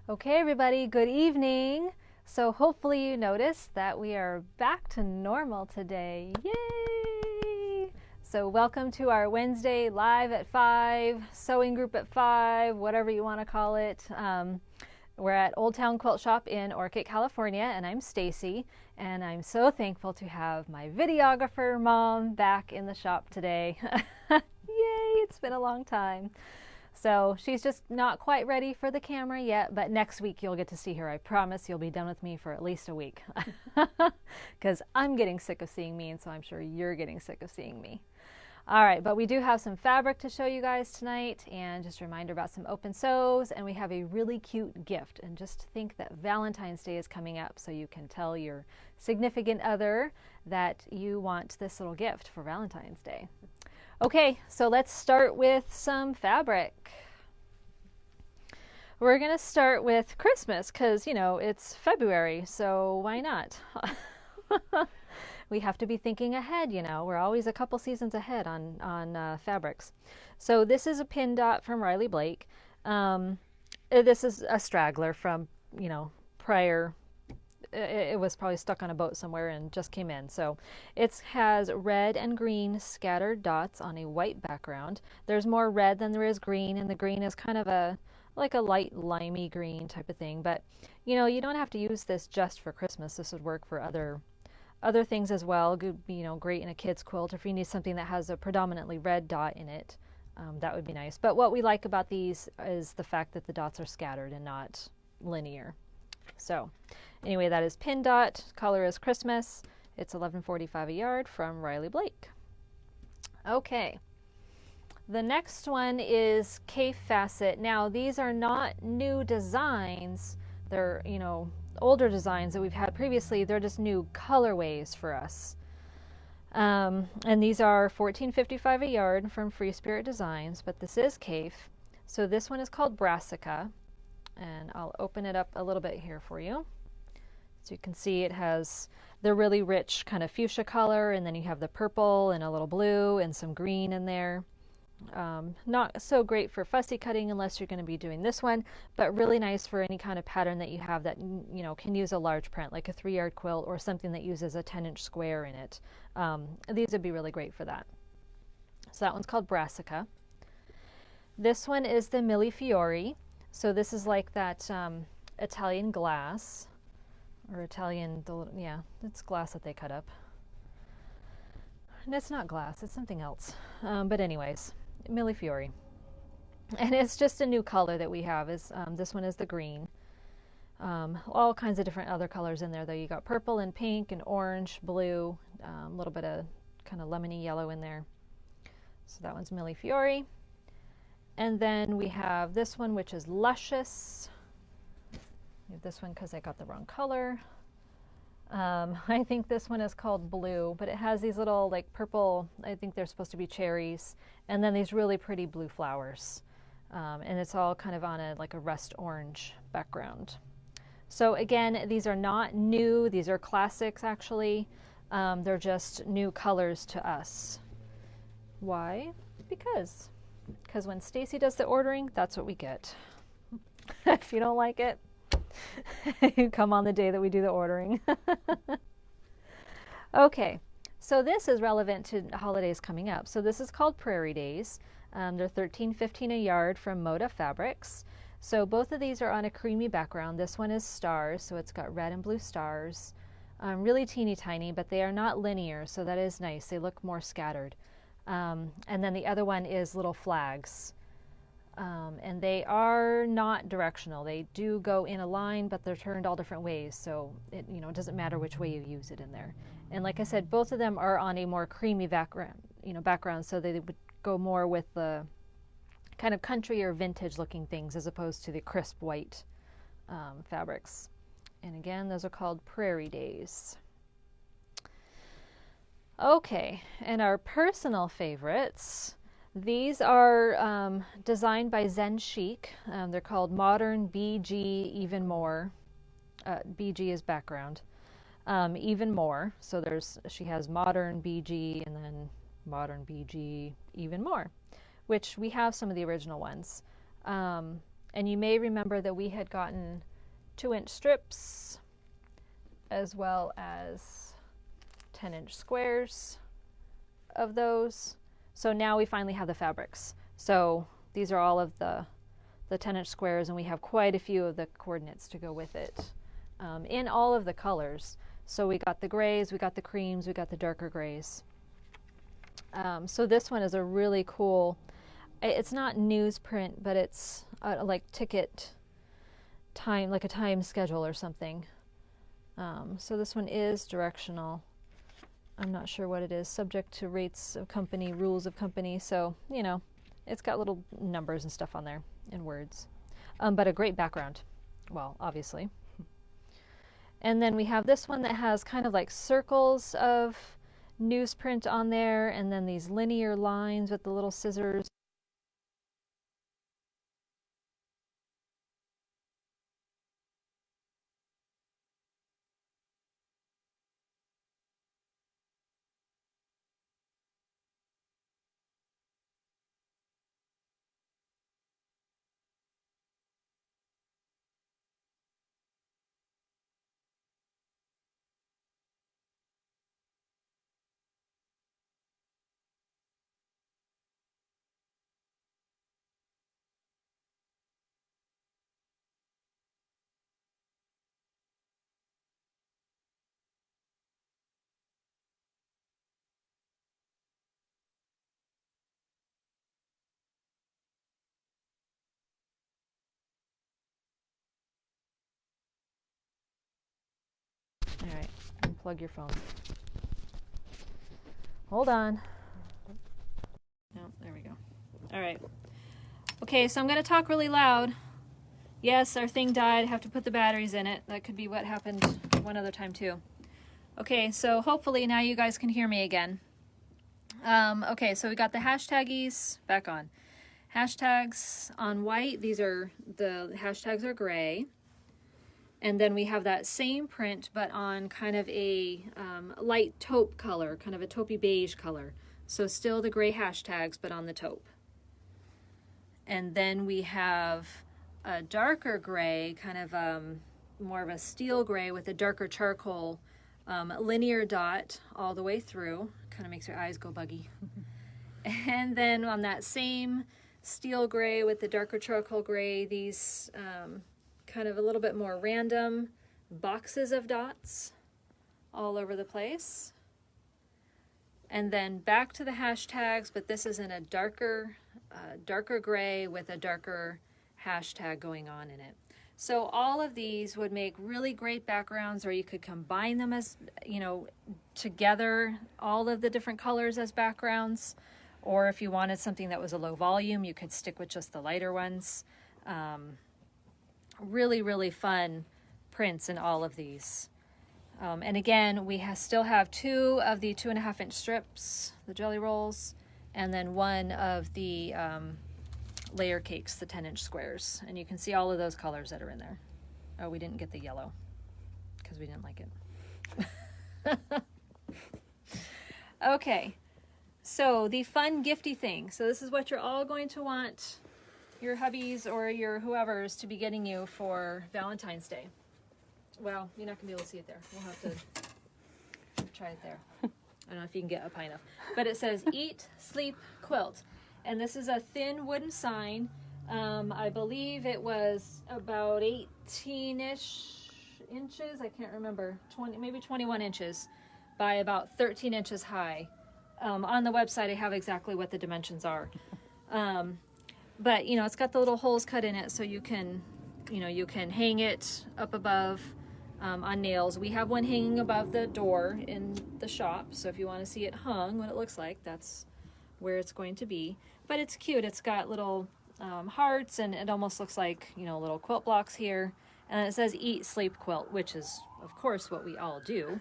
Okay, everybody, good evening. So hopefully you noticed that we are back to normal today. Yay! So welcome to our Wednesday live at 5, sewing group at 5, whatever you want to call it. We're at Old Town Quilt Shop in Orchid, California, and I'm Stacy, and I'm so thankful to have my videographer mom back in the shop today. Yay, it's been a long time. So she's just not quite ready for the camera yet, but next week you'll get to see her. I promise you'll be done with me for at least a week because I'm getting sick of seeing me, and so I'm sure you're getting sick of seeing me. All right, but we do have some fabric to show you guys tonight, and just a reminder about some open sews, and we have a really cute gift. And just think that Valentine's Day is coming up, so you can tell your significant other that you want this little gift for Valentine's Day. Okay, so let's start with some fabric. We're going to start with Christmas because, you know, it's February, so why not? We have to be thinking ahead, you know. We're always a couple seasons ahead on fabrics. So this is a pin dot from Riley Blake. This is a straggler from, you know, prior. It was probably stuck on a boat somewhere and just came in. So it has red and green scattered dots on a white background. There's more red than there is green, and the green is kind of like a light limey green type of thing. But you know, you don't have to use this just for Christmas. This would work for other things as well. Good, you know, great in a kid's quilt. If you need something that has a predominantly red dot in it, that would be nice. But what we like about these is the fact that the dots are scattered and not linear. So anyway, that is pin dot. Color is Christmas. It's $11.45 a yard from Riley Blake. Okay. The next one is Cafe Facet. Now these are not new designs. They're, you know, older designs that we've had previously. They're just new colorways for us. And these are $14.55 a yard from Free Spirit Designs, but this is Cafe. So this one is called Brassica, and I'll open it up a little bit here for you. So you can see it has the really rich kind of fuchsia color, and then you have the purple and a little blue and some green in there. Not so great for fussy cutting unless you're going to be doing this one, but really nice for any kind of pattern that you have that, you know, can use a large print, like a 3-yard quilt or something that uses a 10-inch square in it. These would be really great for that. So that one's called Brassica. This one is the Mille Fiori. So this is like that Italian glass, or Italian, yeah, it's glass that they cut up. And it's not glass, it's something else. But anyways, Mille Fiori. And it's just a new color that we have. Is this one is the green. All kinds of different other colors in there though. You got purple and pink and orange, blue, a little bit of kind of lemony yellow in there. So that one's Mille Fiori. And then we have this one, which is Luscious. I have this one because I got the wrong color. I think this one is called Blue, but it has these little like purple, I think they're supposed to be cherries, and then these really pretty blue flowers. And it's all kind of on like a rust orange background. So again, these are not new, these are classics actually. They're just new colors to us. Why? Because when Stacy does the ordering, that's what we get. If you don't like it, you come on the day that we do the ordering. Okay, so this is relevant to holidays coming up. So this is called Prairie Days. They're $13.15 a yard from Moda Fabrics. So both of these are on a creamy background. This one is stars, so it's got red and blue stars. Really teeny tiny, but they are not linear, so that is nice. They look more scattered. And then the other one is little flags. And they are not directional. They do go in a line, but they're turned all different ways, so it, you know, it doesn't matter which way you use it in there. And like I said, both of them are on a more creamy background, so they would go more with the kind of country or vintage looking things as opposed to the crisp white fabrics. And again, those are called Prairie Days. Okay, and our personal favorites. These are designed by Zen Chic. They're called Modern BG Even More. BG is background. Even More. So she has Modern BG and then Modern BG Even More, which we have some of the original ones. And you may remember that we had gotten 2-inch strips as well as 10-inch squares of those. So now we finally have the fabrics. So these are all of the 10-inch squares, and we have quite a few of the coordinates to go with it in all of the colors. So we got the grays, we got the creams, we got the darker grays. So this one is a really cool, it's not newsprint, but it's like ticket time, like a time schedule or something. So this one is directional. I'm not sure what it is, subject to rates of company, rules of company. So, you know, it's got little numbers and stuff on there and words, but a great background. Well, obviously. And then we have this one that has kind of like circles of newsprint on there, and then these linear lines with the little scissors. All right, unplug your phone. Hold on. No, there we go. All right. Okay, so I'm going to talk really loud. Yes, our thing died. I have to put the batteries in it. That could be what happened one other time too. Okay, so hopefully now you guys can hear me again. Okay, so we got the hashtaggies back on. Hashtags on white. These are, the hashtags are gray. And then we have that same print, but on kind of a light taupe color, kind of a taupey beige color. So still the gray hashtags, but on the taupe. And then we have a darker gray, kind of more of a steel gray with a darker charcoal linear dot all the way through. Kind of makes your eyes go buggy. And then on that same steel gray with the darker charcoal gray, these kind of a little bit more random boxes of dots all over the place. And then back to the hashtags, but this is in a darker gray with a darker hashtag going on in it. So all of these would make really great backgrounds, or you could combine them as, you know, together, all of the different colors as backgrounds. Or if you wanted something that was a low volume, you could stick with just the lighter ones. Really, really fun prints in all of these. And again, we still have 2 of the 2.5-inch strips, the jelly rolls, and then 1 of the layer cakes, the 10-inch squares. And you can see all of those colors that are in there. Oh, we didn't get the yellow because we didn't like it. Okay, so the fun gifty thing. So this is what you're all going to want your hubbies or your whoever's to be getting you for Valentine's Day. Well, you're not going to be able to see it there. We'll have to try it there. I don't know if you can get up high enough. But it says, Eat, Sleep, Quilt. And this is a thin wooden sign. I believe it was about 18-ish inches. I can't remember. 20, maybe 21 inches by about 13 inches high. On the website, I have exactly what the dimensions are. But, you know, it's got the little holes cut in it so you can, you know, you can hang it up above on nails. We have one hanging above the door in the shop. So if you want to see it hung, what it looks like, that's where it's going to be. But it's cute. It's got little hearts, and it almost looks like, you know, little quilt blocks here. And it says Eat, Sleep, Quilt, which is, of course, what we all do.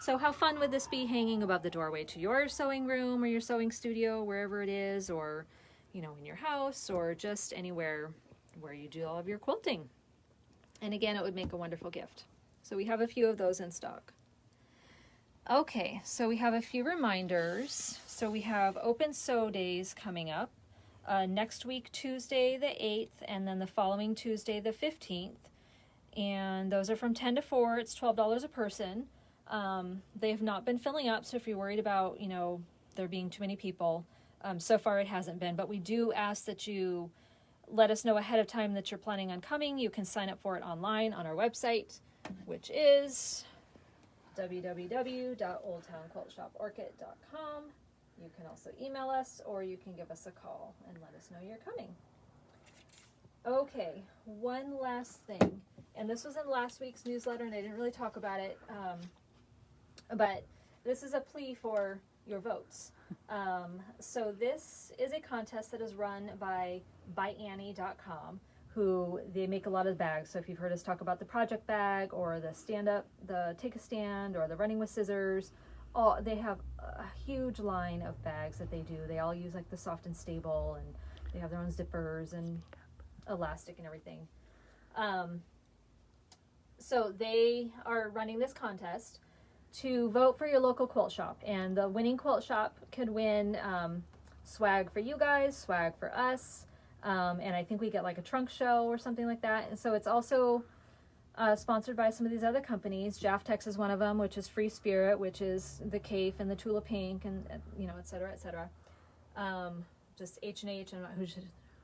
So how fun would this be hanging above the doorway to your sewing room or your sewing studio, wherever it is, or, you know, in your house, or just anywhere where you do all of your quilting. And again, it would make a wonderful gift. So we have a few of those in stock. Okay, so we have a few reminders. So we have Open Sew Days coming up. next week, Tuesday the 8th, and then the following Tuesday the 15th. And those are from 10 to 4. It's $12 a person. They have not been filling up, so if you're worried about, there being too many people, so far it hasn't been. But we do ask that you let us know ahead of time that you're planning on coming. You can sign up for it online on our website, which is www.oldtownquiltshoporchid.com. You can also email us, or you can give us a call and let us know you're coming. Okay, one last thing, and this was in last week's newsletter, and I didn't really talk about it, but this is a plea for your votes. So this is a contest that is run by BuyAnnie.com, who they make a lot of bags. So if you've heard us talk about the project bag, or the stand-up, the take a stand, or the running with scissors, they have a huge line of bags that they do. They all use like the soft and stable, and they have their own zippers and elastic and everything. So they are running this contest to vote for your local quilt shop, and the winning quilt shop could win swag for you guys, swag for us, and I think we get like a trunk show or something like that. And so it's also sponsored by some of these other companies. Jaftex is one of them, which is Free Spirit, which is the Cape and the Tula Pink, and et cetera, et cetera. Just H&H, I'm not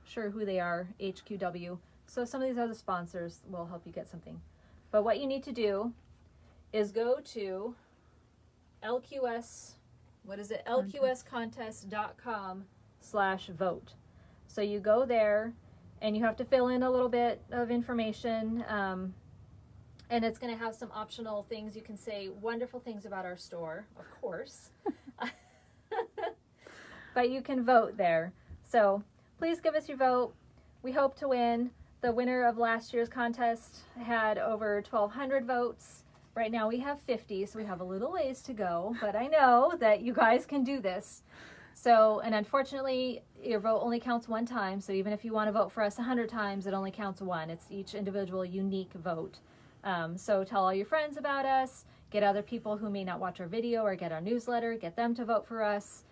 sure who they are, HQW. So some of these other sponsors will help you get something. But what you need to do is go to lqscontest.com/vote. So you go there, and you have to fill in a little bit of information, and it's going to have some optional things. You can say wonderful things about our store, of course, but you can vote there. So please give us your vote. We hope to win. The winner of last year's contest had over 1,200 votes. Right now we have 50, so we have a little ways to go, but I know that you guys can do this. So, and unfortunately, your vote only counts one time, so even if you want to vote for us 100 times, it only counts one. It's each individual unique vote. So tell all your friends about us, get other people who may not watch our video or get our newsletter, get them to vote for us,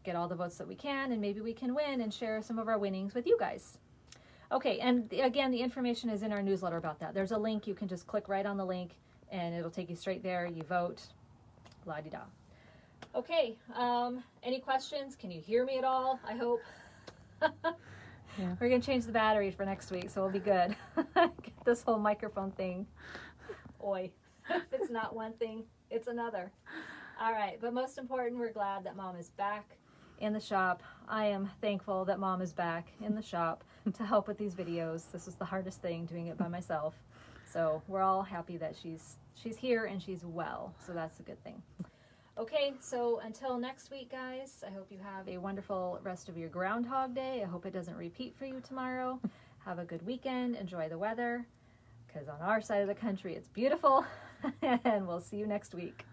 get all the votes that we can, and maybe we can win and share some of our winnings with you guys. Okay, and again, the information is in our newsletter about that. There's a link. You can just click right on the link, and it'll take you straight there. You vote, la-di-da. Okay, any questions? Can you hear me at all? I hope. Yeah. We're going to change the battery for next week, so it'll be good. Get this whole microphone thing. Oi. If it's not one thing, it's another. All right, but most important, we're glad that Mom is back in the shop. I am thankful that Mom is back in the shop to help with these videos. This was the hardest thing, doing it by myself. So we're all happy that she's here and she's well. So that's a good thing. Okay, so until next week, guys, I hope you have a wonderful rest of your Groundhog Day. I hope it doesn't repeat for you tomorrow. Have a good weekend. Enjoy the weather, because on our side of the country, it's beautiful. And we'll see you next week.